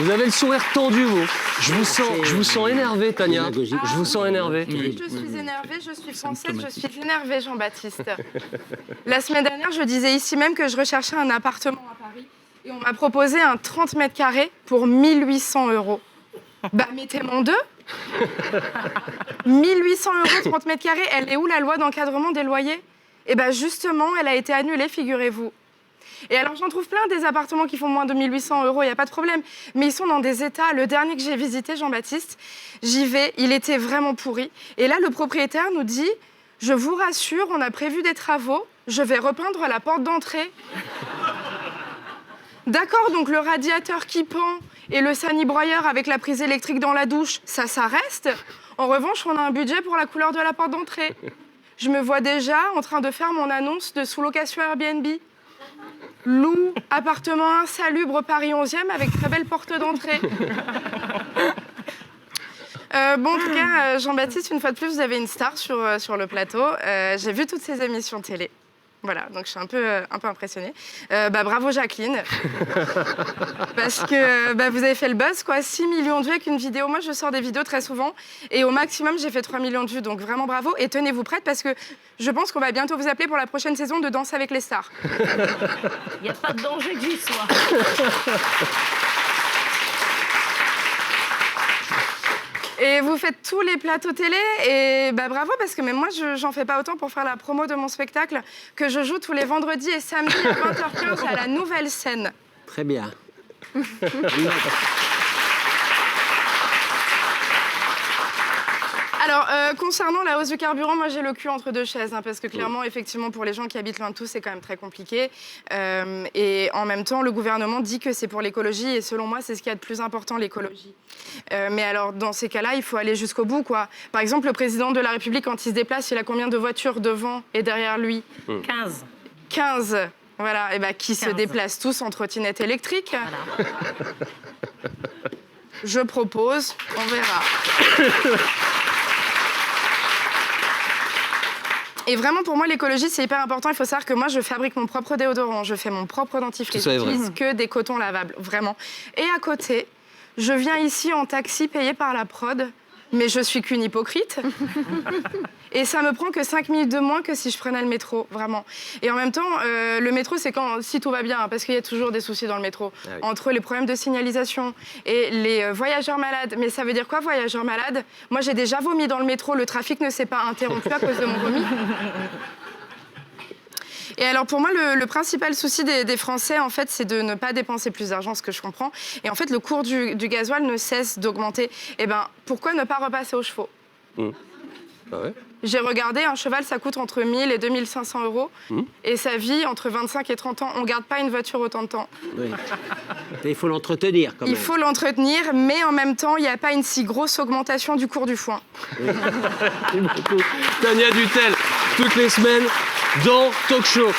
Vous avez le sourire tendu, vous. Je vous sens énervé, Tania. Je vous sens énervé. Oui, je suis énervée, je suis française, je suis énervée, Jean-Baptiste. La semaine dernière, je disais ici même que je recherchais un appartement à Paris et on m'a proposé un 30 mètres carrés pour 1800 €. Bah, mettez-moi en deux. 1800 €, 30 mètres carrés, elle est où la loi d'encadrement des loyers? Eh bien justement, elle a été annulée, figurez-vous. Et alors j'en trouve plein des appartements qui font moins de 1800 €, il n'y a pas de problème. Mais ils sont dans des états, le dernier que j'ai visité, Jean-Baptiste, j'y vais, il était vraiment pourri. Et là, le propriétaire nous dit, je vous rassure, on a prévu des travaux, je vais repeindre la porte d'entrée. D'accord, donc le radiateur qui pend et le sanibroyeur avec la prise électrique dans la douche, ça reste. En revanche, on a un budget pour la couleur de la porte d'entrée. Je me vois déjà en train de faire mon annonce de sous-location Airbnb. Loue, appartement insalubre Paris 11e avec très belle porte d'entrée. Bon, en tout cas, Jean-Baptiste, une fois de plus, vous avez une star sur le plateau. J'ai vu toutes ces émissions télé. Voilà, donc je suis un peu impressionnée. Bravo Jacqueline. Parce que vous avez fait le buzz, quoi. 6 millions de vues avec une vidéo. Moi, je sors des vidéos très souvent. Et au maximum, j'ai fait 3 millions de vues. Donc vraiment bravo. Et tenez-vous prête parce que je pense qu'on va bientôt vous appeler pour la prochaine saison de Danse avec les stars. Il n'y a pas de danger que j'y sois. Et vous faites tous les plateaux télé et bravo parce que même moi, j'en fais pas autant pour faire la promo de mon spectacle que je joue tous les vendredis et samedis à 20h15 à la Nouvelle Scène. Très bien. Alors, concernant la hausse du carburant, moi j'ai le cul entre deux chaises, parce que clairement, effectivement, pour les gens qui habitent loin de tout, c'est quand même très compliqué. Et en même temps, le gouvernement dit que c'est pour l'écologie, et selon moi, c'est ce qu'il y a de plus important, l'écologie. Mais alors, dans ces cas-là, il faut aller jusqu'au bout, quoi. Par exemple, le président de la République, quand il se déplace, il a combien de voitures devant et derrière lui? 15. 15. Voilà, et qui 15. se déplacent tous en trottinette électrique. Voilà. Je propose, on verra. Et vraiment, pour moi, l'écologie, c'est hyper important. Il faut savoir que moi, je fabrique mon propre déodorant, je fais mon propre dentifrice. Tout ça est vrai. J'utilise que des cotons lavables, vraiment. Et à côté, je viens ici en taxi payé par la prod, mais je suis qu'une hypocrite. Et ça me prend que 5 minutes de moins que si je prenais le métro, vraiment. Et en même temps, le métro, c'est si tout va bien, parce qu'il y a toujours des soucis dans le métro. Ah oui. Entre les problèmes de signalisation et les voyageurs malades. Mais ça veut dire quoi, voyageurs malades? Moi, j'ai déjà vomi dans le métro, le trafic ne s'est pas interrompu à cause de mon vomi. Et alors, pour moi, le principal souci des Français, en fait, c'est de ne pas dépenser plus d'argent, ce que je comprends. Et en fait, le cours du gasoil ne cesse d'augmenter. Eh bien, pourquoi ne pas repasser aux chevaux? Ah ouais. J'ai regardé, un cheval, ça coûte entre 1 000 et 2 500 €. Et ça vit entre 25 et 30 ans. On ne garde pas une voiture autant de temps. Oui. Il faut l'entretenir, quand même. Il faut l'entretenir, mais en même temps, il n'y a pas une si grosse augmentation du cours du foin. Oui. Merci beaucoup. Tania Dutel, toutes les semaines, dans Talk Show.